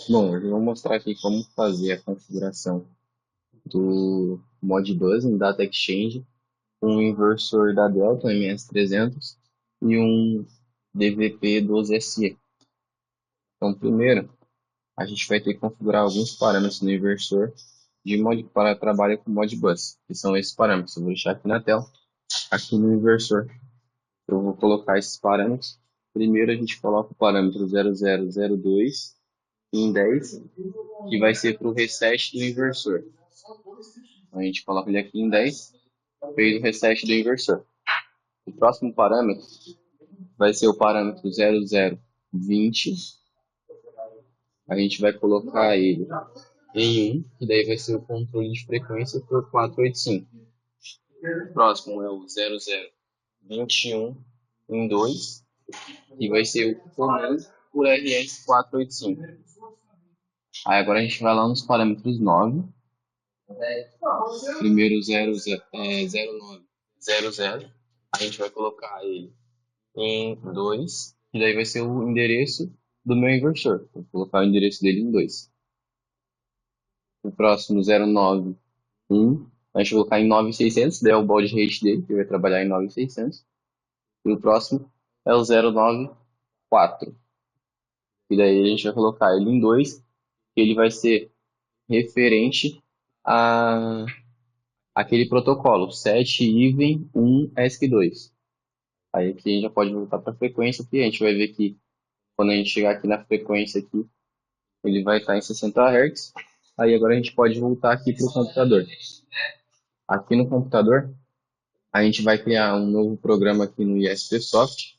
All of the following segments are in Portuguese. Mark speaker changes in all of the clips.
Speaker 1: Bom, eu vou mostrar aqui como fazer a configuração do Modbus em Data Exchange com um inversor da Delta, um MS300, e um DVP12SE. Então, primeiro, a gente vai ter que configurar alguns parâmetros no inversor para trabalho com Modbus, que são esses parâmetros. Eu vou deixar aqui na tela, aqui no inversor. Eu vou colocar esses parâmetros. Primeiro, a gente coloca o parâmetro 0002 em 10, que vai ser para o reset do inversor. Então, a gente coloca ele aqui em 10, fez o reset do inversor. O próximo parâmetro vai ser o parâmetro 0020. A gente vai colocar ele em 1, que daí vai ser o controle de frequência por 485. O próximo é o 0021 em 2, que vai ser o comando por RS485. Aí agora a gente vai lá nos parâmetros 9. Primeiro 0900. A gente vai colocar ele em 2, que daí vai ser o endereço do meu inversor. Vou colocar o endereço dele em 2. O próximo 091, a gente vai colocar em 9600, daí é o baud rate dele, que vai trabalhar em 9600. E o próximo é o 094. E daí a gente vai colocar ele em 2, que ele vai ser referente a aquele protocolo 7 even 1 ESC2. Aí aqui a gente já pode voltar para a frequência aqui, a gente vai ver que quando a gente chegar aqui na frequência aqui, ele vai estar em 60 Hz. Aí agora a gente pode voltar aqui para o computador. Aqui no computador, a gente vai criar um novo programa aqui no ISPsoft.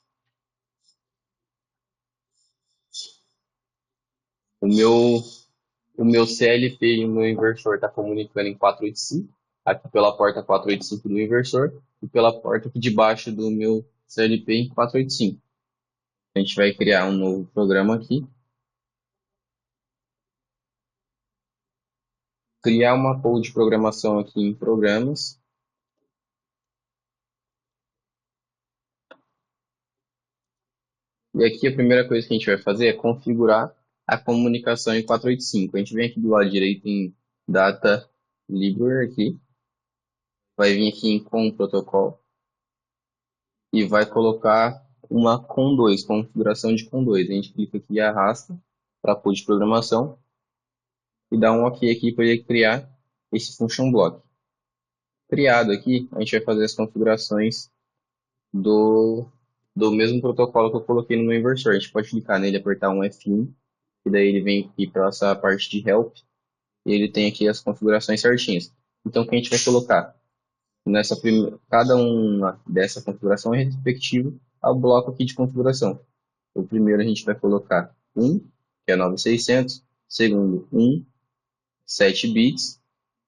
Speaker 1: O meu, o meu CLP e o meu inversor está comunicando em 485, aqui pela porta 485 do inversor e pela porta aqui de baixo do meu CLP em 485. A gente vai criar um novo programa aqui. Criar uma pool de programação aqui em programas. E aqui a primeira coisa que a gente vai fazer é configurar a comunicação em 485. A gente vem aqui do lado direito em Data Library aqui. Vai vir aqui em Com Protocol. E vai colocar uma COM2, configuração de COM2. A gente clica aqui e arrasta para a pool de programação. E dá um OK aqui para ele criar esse function block. Criado aqui, a gente vai fazer as configurações do mesmo protocolo que eu coloquei no meu inversor. A gente pode clicar nele, apertar um F1, e daí ele vem aqui para essa parte de Help, e ele tem aqui as configurações certinhas. Então, o que a gente vai colocar? Cada uma dessa configuração é respectivo ao bloco aqui de configuração. O primeiro a gente vai colocar 1, que é 9600. Segundo, 1, 7 bits.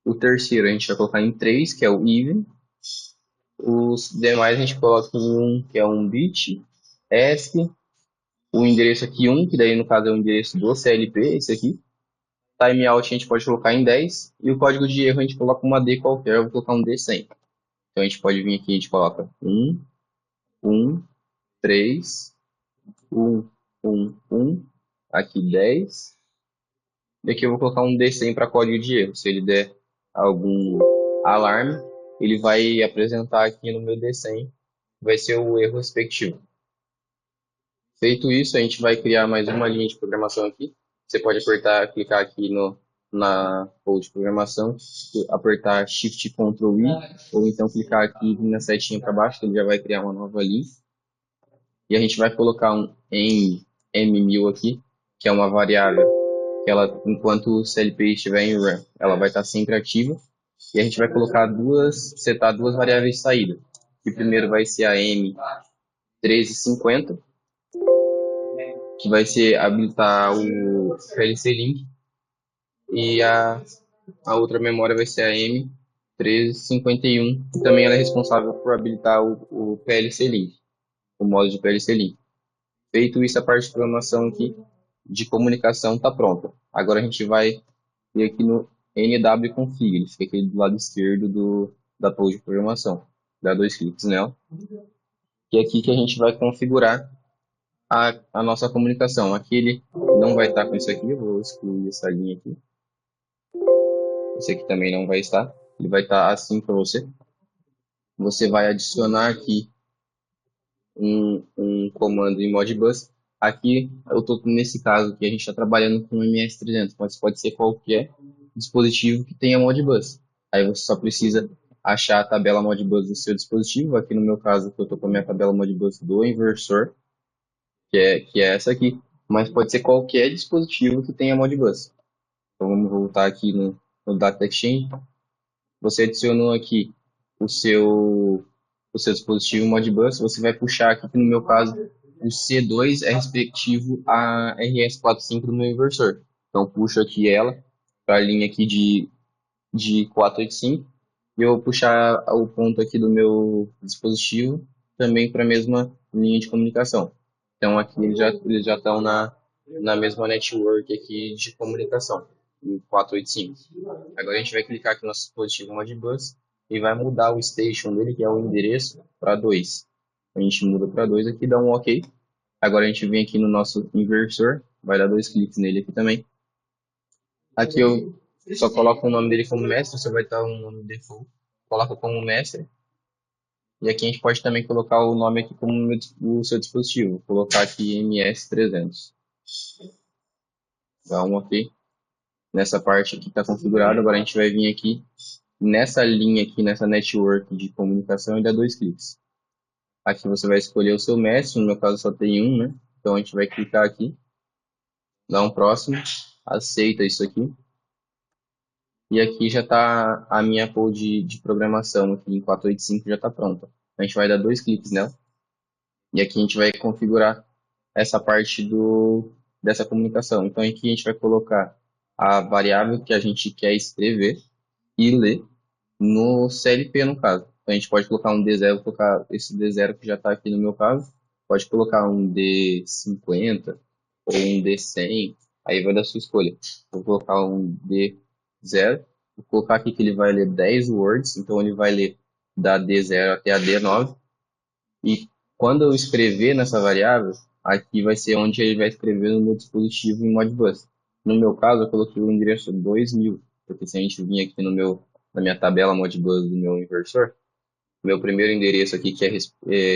Speaker 1: O terceiro a gente vai colocar em 3, que é o even. Os demais a gente coloca em 1, que é 1 bit. ESC. O endereço aqui 1, que daí no caso é o endereço do CLP, esse aqui. Timeout a gente pode colocar em 10. E o código de erro a gente coloca uma D qualquer, eu vou colocar um D100. Então a gente pode vir aqui, a gente coloca 1, 1, 3, 1, 1, 1, aqui 10. E aqui eu vou colocar um D100 para código de erro. Se ele der algum alarme, ele vai apresentar aqui no meu D100, vai ser o erro respectivo. Feito isso, a gente vai criar mais uma linha de programação aqui. Você pode clicar aqui na pool de programação, apertar Shift Ctrl I, ou então clicar aqui na setinha para baixo, que ele já vai criar uma nova linha. E a gente vai colocar um M1000 aqui, que é uma variável, que ela, enquanto o CLP estiver em RAM, ela vai estar sempre ativa. E a gente vai setar duas variáveis de saída. Que primeiro vai ser a M1350, que vai ser habilitar o PLC Link, e a outra memória vai ser a M1351, que também ela é responsável por habilitar o PLC Link, o modo de PLC Link. Feito isso, a parte de programação aqui de comunicação está pronta. Agora a gente vai ir aqui no NWConfig, ele fica aqui do lado esquerdo da pool de programação. Dá 2 cliques nela. E é aqui que a gente vai configurar a nossa comunicação. Aqui ele não vai estar com isso aqui, eu vou excluir essa linha aqui. Esse aqui também não vai estar, ele vai estar assim para você. Você vai adicionar aqui um comando em Modbus. Aqui eu estou nesse caso que a gente está trabalhando com o MS300, mas pode ser qualquer dispositivo que tenha Modbus. Aí você só precisa achar a tabela Modbus do seu dispositivo. Aqui no meu caso, que eu estou com a minha tabela Modbus do inversor, que é essa aqui. Mas pode ser qualquer dispositivo que tenha Modbus. Então vamos voltar aqui no Data Exchange. Você adicionou aqui o seu, o seu dispositivo Modbus, você vai puxar aqui, que no meu caso, o C2 é respectivo a RS45 do meu inversor. Então puxo aqui ela para a linha aqui de 485 e eu vou puxar o ponto aqui do meu dispositivo também para a mesma linha de comunicação. Então aqui eles já estão na mesma network aqui de comunicação, em 485. Agora a gente vai clicar aqui no nosso dispositivo Modbus e vai mudar o station dele, que é o endereço, para 2. A gente muda para 2 aqui, dá um OK. Agora a gente vem aqui no nosso inversor, vai dar 2 cliques nele aqui também. Aqui eu só coloco o nome dele como mestre, você vai estar um nome default, coloca como mestre. E aqui a gente pode também colocar o nome aqui como o seu dispositivo. Vou colocar aqui MS300. Dá um OK. Nessa parte aqui está configurado. Agora a gente vai vir aqui nessa linha aqui, nessa network de comunicação e dá 2 cliques. Aqui você vai escolher o seu mestre, no meu caso só tem um, né? Então a gente vai clicar aqui, dá um próximo, aceita isso aqui. E aqui já está a minha code de programação aqui em 485 já está pronta. A gente vai dar 2 cliques nela. E aqui a gente vai configurar essa parte dessa comunicação. Então aqui a gente vai colocar a variável que a gente quer escrever e ler no CLP, no caso. Então, a gente pode colocar um D0, vou colocar esse D0 que já está aqui no meu caso. Pode colocar um D50 ou um D100, aí vai da sua escolha. Vou colocar um D0, vou colocar aqui que ele vai ler 10 words, então ele vai ler da D0 até a D9. E quando eu escrever nessa variável, aqui vai ser onde ele vai escrever no meu dispositivo em Modbus. No meu caso, eu coloquei o endereço 2000, porque se a gente vir aqui na minha tabela Modbus do meu inversor, meu primeiro endereço aqui, que é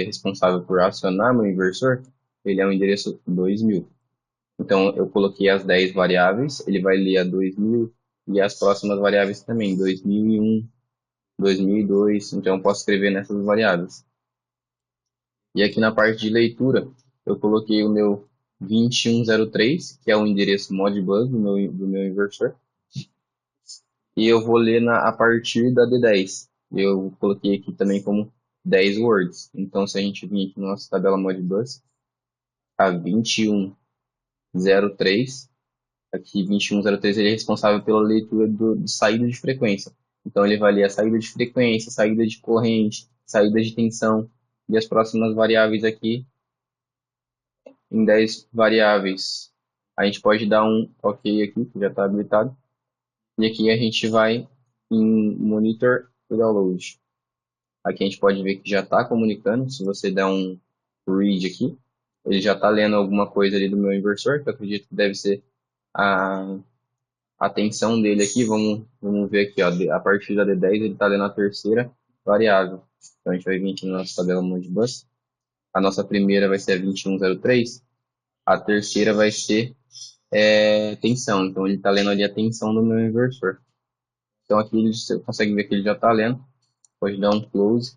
Speaker 1: responsável por acionar meu inversor, ele é o endereço 2000. Então, eu coloquei as 10 variáveis, ele vai ler a 2000 e as próximas variáveis também, 2001, 2002, então eu posso escrever nessas variáveis. E aqui na parte de leitura, eu coloquei o meu 2103, que é o endereço Modbus do meu inversor. E eu vou ler a partir da D10. Eu coloquei aqui também como 10 words. Então, se a gente vir aqui na nossa tabela Modbus, a 2103, aqui 2103 ele é responsável pela leitura de saída de frequência. Então, ele vai ler a saída de frequência, saída de corrente, saída de tensão. E as próximas variáveis aqui, em 10 variáveis, a gente pode dar um OK aqui, que já está habilitado. E aqui a gente vai em Monitor e Download. Aqui a gente pode ver que já está comunicando. Se você der um read aqui, ele já está lendo alguma coisa ali do meu inversor, que eu acredito que deve ser a tensão dele aqui. Vamos ver aqui, ó, a partir da D10 ele está lendo a terceira variável. Então a gente vai vir aqui na nossa tabela Modbus. A nossa primeira vai ser a 2103. A terceira vai ser tensão. Então ele está lendo ali a tensão do meu inversor. Então aqui você consegue ver que ele já está lendo. Pode dar um close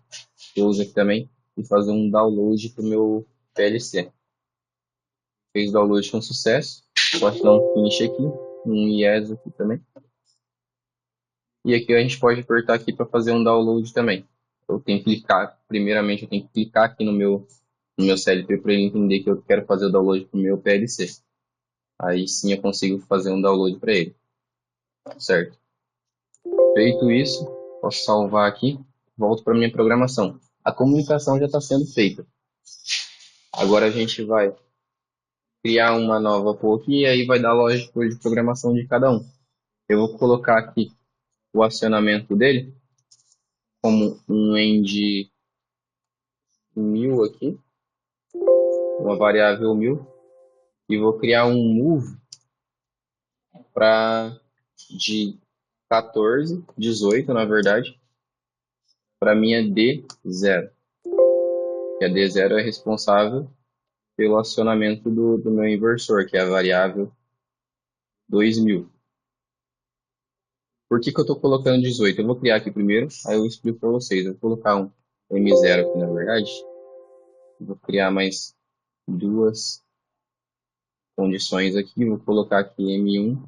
Speaker 1: aqui também, e fazer um download para o meu PLC. Fez o download com sucesso. Pode dar um finish aqui, um yes aqui também. E aqui a gente pode apertar aqui para fazer um download também. Eu tenho que clicar, primeiramente eu tenho que clicar aqui no meu CLP para ele entender que eu quero fazer o download para o meu PLC. Aí sim eu consigo fazer um download para ele. Certo? Feito isso, posso salvar aqui, volto para minha programação. A comunicação já está sendo feita. Agora a gente vai criar uma nova POC e aí vai dar a lógica de programação de cada um. Eu vou colocar aqui o acionamento dele como um end 1000 aqui, uma variável 1000, e vou criar um move de 14, 18 na verdade, para minha D0. Que a D0 é responsável pelo acionamento do meu inversor, que é a variável 2000. Por que eu estou colocando 18? Eu vou criar aqui primeiro, aí eu explico para vocês. Eu vou colocar um M0 aqui, na verdade. Vou criar mais duas condições aqui. Vou colocar aqui M1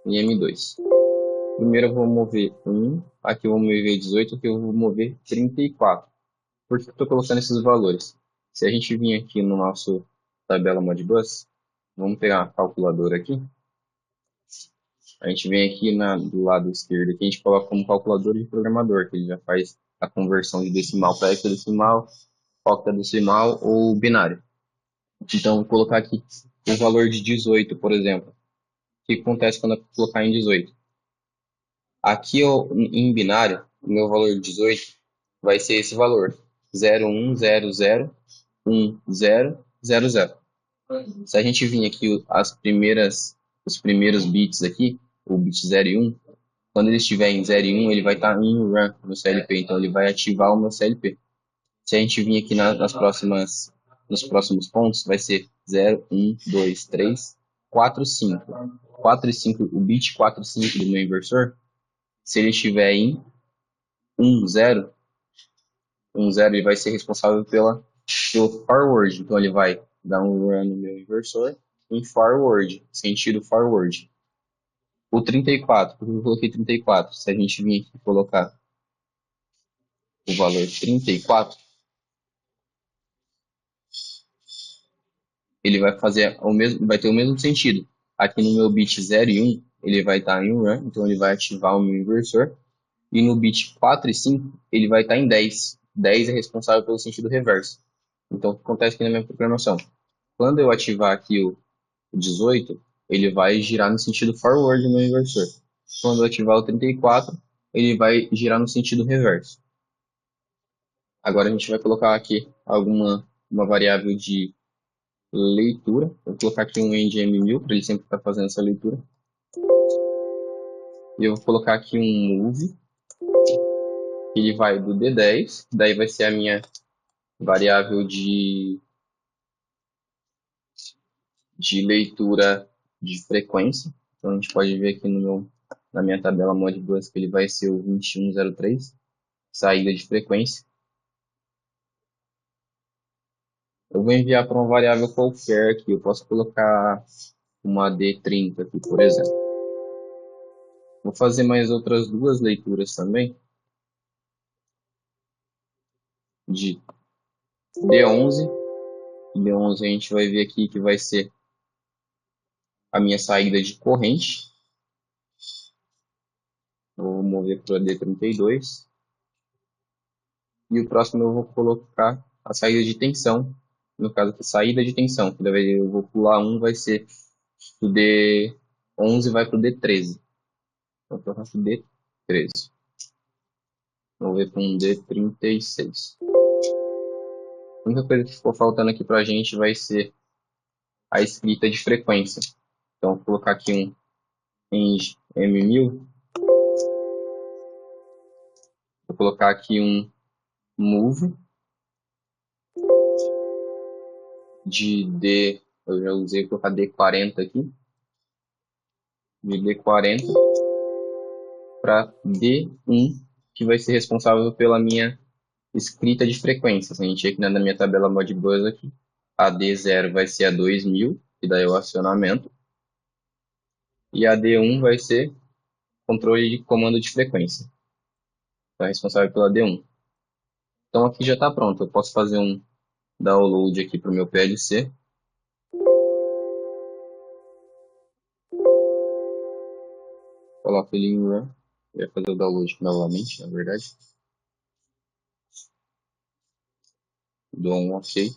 Speaker 1: e M2. Primeiro eu vou mover 1, aqui eu vou mover 18, aqui eu vou mover 34. Por que eu estou colocando esses valores? Se a gente vir aqui no nosso tabela Modbus, vamos pegar uma calculadora aqui. A gente vem aqui do lado esquerdo, aqui a gente coloca como calculadora de programador, que ele já faz a conversão de decimal para hexadecimal, octadecimal ou binário. Então, vou colocar aqui o valor de 18, por exemplo. O que acontece quando eu colocar em 18? Aqui em binário, o meu valor de 18 vai ser esse valor: 01001000. Se a gente vir aqui os primeiros bits aqui, o bit 0 e 1, quando ele estiver em 0 e 1, ele vai estar em run no CLP, então ele vai ativar o meu CLP. Se a gente vir aqui nos próximos pontos, vai ser 0, 1, 2, 3, 4, 5. 4 e 5, o bit 4 e 5 do meu inversor, se ele estiver em 1, 0, ele vai ser responsável pelo forward. Então ele vai dar um run no meu inversor em forward, sentido forward. O 34, porque eu coloquei 34, se a gente vir aqui colocar o valor 34, ele vai fazer vai ter o mesmo sentido. Aqui no meu bit 0 e 1, ele vai estar em run, então ele vai ativar o meu inversor. E no bit 4 e 5, ele vai estar em 10. 10 é responsável pelo sentido reverso. Então, o que acontece aqui na minha programação? Quando eu ativar aqui o 18, ele vai girar no sentido forward do meu inversor. Quando eu ativar o 34, ele vai girar no sentido reverso. Agora a gente vai colocar aqui uma variável de leitura. Vou colocar aqui um endm1000 para ele sempre estar fazendo essa leitura. E eu vou colocar aqui um move. Ele vai do D10, daí vai ser a minha variável de leitura de frequência. Então a gente pode ver aqui na minha tabela Modbus que ele vai ser o 2103, saída de frequência. Eu vou enviar para uma variável qualquer aqui. Eu posso colocar uma D30 aqui, por exemplo. Vou fazer mais outras duas leituras também. De D11. D11 a gente vai ver aqui que vai ser a minha saída de corrente. Eu vou mover para D32. E o próximo eu vou colocar a saída de tensão. No caso aqui, saída de tensão. Eu vou pular um, vai ser o D11 vai para o D13. Então eu faço D13. Vou ver com um D36. A única coisa que ficou faltando aqui para a gente vai ser a escrita de frequência. Então vou colocar aqui um end M1000. Vou colocar aqui um move de D, eu já usei, vou colocar D40 aqui, de D40 para D1, que vai ser responsável pela minha escrita de frequências. A gente aqui na minha tabela Modbus aqui, a D0 vai ser a 2000, que daí é o acionamento, e a D1 vai ser controle de comando de frequência. Então é responsável pela D1. Então aqui já está pronto, eu posso fazer um download aqui para o meu PLC. Coloco ele em run. Eu ia fazer o download novamente, na verdade. Dou um OK.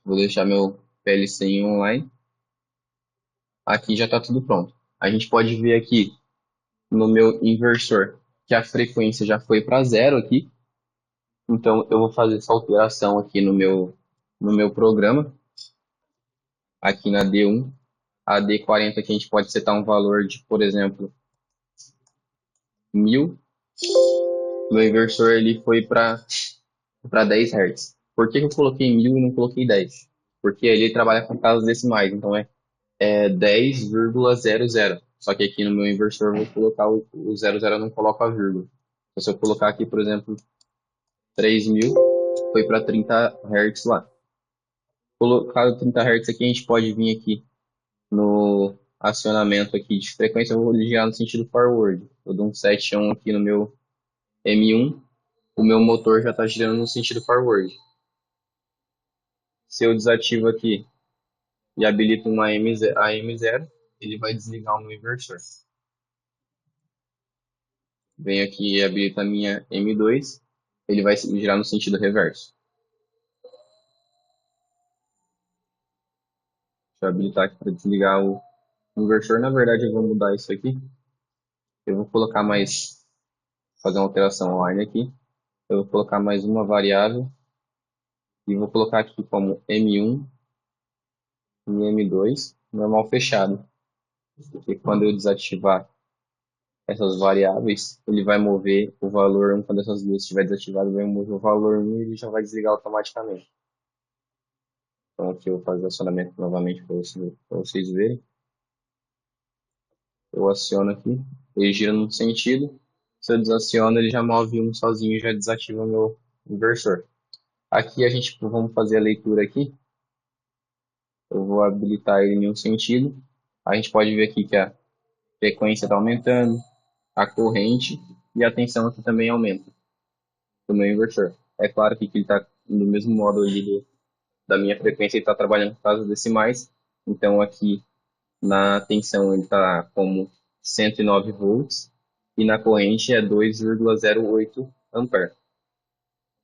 Speaker 1: Vou deixar meu PLC em online. Aqui já está tudo pronto. A gente pode ver aqui no meu inversor que a frequência já foi para 0 aqui. Então eu vou fazer essa alteração aqui no meu programa. Aqui na D1. A D40 aqui a gente pode setar um valor de, por exemplo, 1000. Meu inversor ele foi para 10 Hz. Por que que eu coloquei 1000 e não coloquei 10? Porque ele trabalha com casas decimais, então é 10,00. Só que aqui no meu inversor eu vou colocar o 00, eu não coloco a vírgula. Então, se eu colocar aqui, por exemplo, 3000, foi para 30 Hz lá. Colocado 30 Hz aqui, a gente pode vir aqui no acionamento aqui de frequência, eu vou ligar no sentido forward. Eu dou um 7 on aqui no meu M1, o meu motor já está girando no sentido forward. Se eu desativo aqui e habilito uma AM0, ele vai desligar o meu inversor. Venho aqui e habilito a minha M2, ele vai girar no sentido reverso. Deixa eu habilitar aqui para desligar o inversor. Na verdade, eu vou mudar isso aqui. Eu vou colocar mais, fazer uma alteração online aqui. Eu vou colocar mais uma variável e vou colocar aqui como M1 e M2, normal fechado. Porque quando eu desativar essas variáveis, ele vai mover o valor 1, quando essas duas estiver desativadas, vai mover o valor 1 e ele já vai desligar automaticamente. Então aqui eu vou fazer o acionamento novamente para vocês verem. Eu aciono aqui, ele gira num sentido. Se eu desaciono, ele já move um sozinho e já desativa o meu inversor. Aqui vamos fazer a leitura aqui. Eu vou habilitar ele em um sentido. A gente pode ver aqui que a frequência está aumentando, a corrente e a tensão aqui também aumenta do meu inversor. É claro que ele está no mesmo modo ali da minha frequência, ele está trabalhando com casas decimais. Então aqui na tensão ele está como 109 volts e na corrente é 2,08 ampere.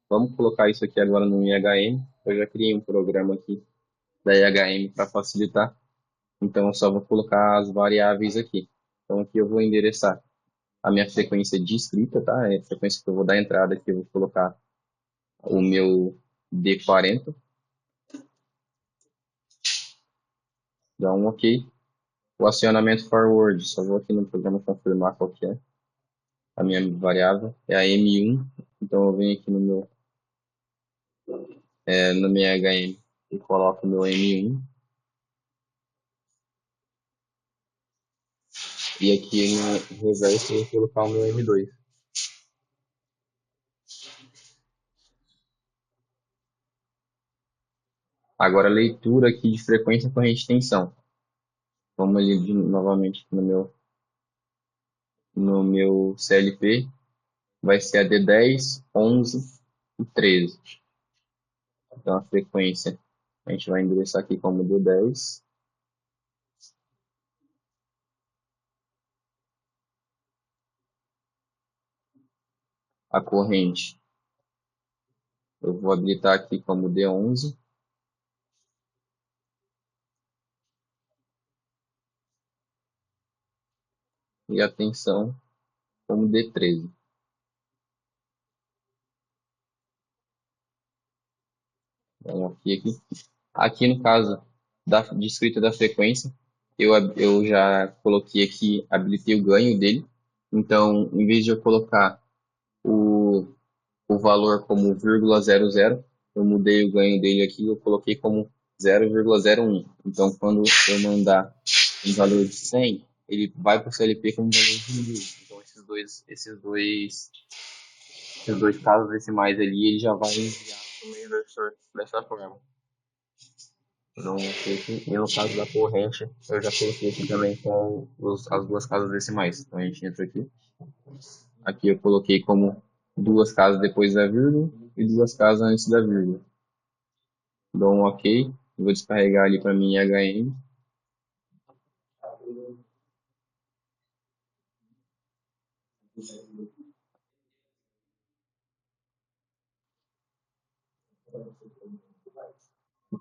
Speaker 1: Vamos colocar isso aqui agora no IHM. Eu já criei um programa aqui da IHM para facilitar. Então eu só vou colocar as variáveis aqui. Então aqui eu vou endereçar a minha frequência de escrita, tá? É a frequência que eu vou dar entrada aqui, eu vou colocar o meu D40. Dá um OK. O acionamento forward, só vou aqui no programa confirmar qual que é a minha variável. É a M1. Então eu venho aqui na minha HM e coloco o meu M1. E aqui no reverso eu vou colocar o meu M2. Agora, leitura aqui de frequência, corrente e tensão. Vamos ali novamente no meu CLP. Vai ser a D10, 11 e 13. Então, a frequência a gente vai endereçar aqui como D10. A corrente eu vou habilitar aqui como D11. E a tensão como D13. Então, aqui no caso de escrita da frequência, eu já coloquei aqui, habilitei o ganho dele. Então, em vez de eu colocar o valor como 0,00, eu mudei o ganho dele aqui, eu coloquei como 0,01. Então, quando eu mandar um valor de 100, ele vai para o CLP como valor de 1000. Então, esses dois casos decimais ali, ele já vai enviar para o meu inversor dessa forma. E no caso da corrente, eu já coloquei aqui também com as duas casas decimais. Então, a gente entra aqui. Aqui eu coloquei como duas casas depois da vírgula e duas casas antes da vírgula. Dou um OK. Vou descarregar ali para mim HM.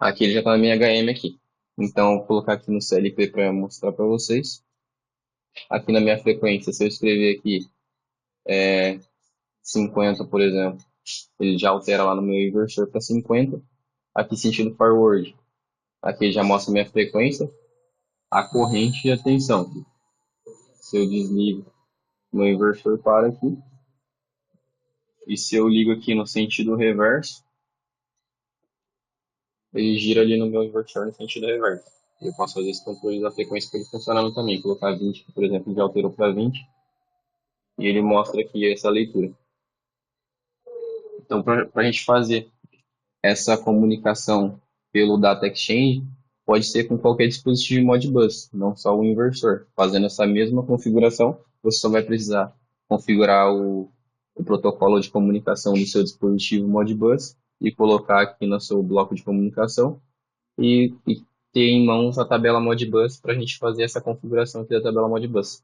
Speaker 1: Aqui ele já está na minha HM aqui. Então, vou colocar aqui no CLP para mostrar para vocês. Aqui na minha frequência, se eu escrever aqui 50, por exemplo, ele já altera lá no meu inversor para 50. Aqui sentido forward. Aqui já mostra minha frequência. a corrente e a tensão. Se eu desligo, meu inversor para aqui. E se eu ligo aqui no sentido reverso, ele gira ali no meu inversor no sentido reverso. Eu posso fazer esse controle da frequência para ele funcionando também. Colocar 20, por exemplo, ele alterou para 20 e ele mostra aqui essa leitura. Então, para a gente fazer essa comunicação pelo Data Exchange, pode ser com qualquer dispositivo Modbus, não só o inversor. Fazendo essa mesma configuração, você só vai precisar configurar o protocolo de comunicação do seu dispositivo Modbus e colocar aqui no seu bloco de comunicação e ter em mãos a tabela Modbus para a gente fazer essa configuração aqui da tabela Modbus.